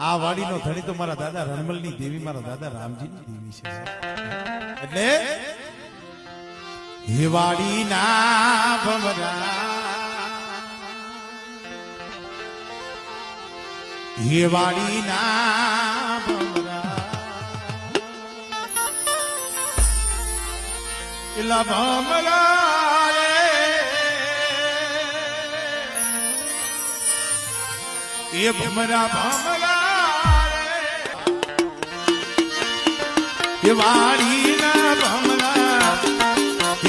આ વાડીનો ધણી તો મારા દાદા રણમલની દેવી, મારા દાદા રામજીની દેવી છે. એટલે હે વાડીના ભમરા, હે વાડીના ભમરા, એલા ભમરા રે, એ ભમરા ભમરા રે, એ વાડીના ભમરા,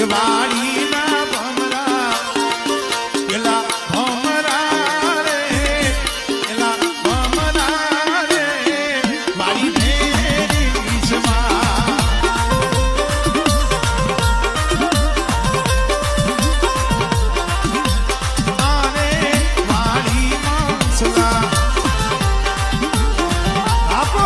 એ વાડીના ભમરા, એલા ભમરા રે, એલા ભમરા રે, વાડી ભેરી બીજમાં આને વાડી માણસલા આપો.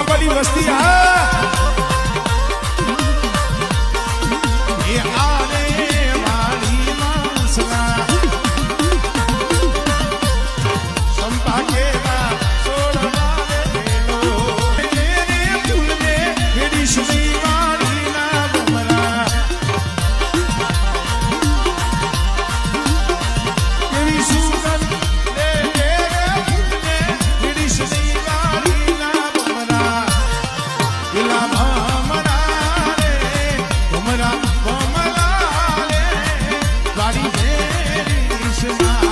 બડી વસ્તી એ આને વાળી માણસના સંપા કેરા સોળવા દેલો મેરે ફૂલને વેડી સુની વાળીના ભમરા એવી સુગંધ લે મેરે ફૂલને વેડી સુની વાળીના ભમરા એલા ભમરા રે, ભમરા ભમરા રે, વાડી ભેરી શમાં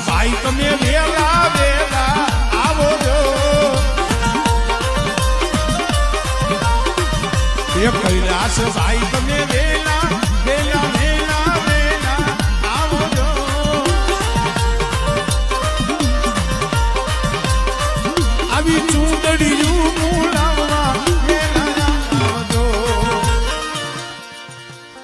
ભાઈ તમે વેલા વેલા આવો છો, એ કૈલાસ ભાઈ તમે વેલા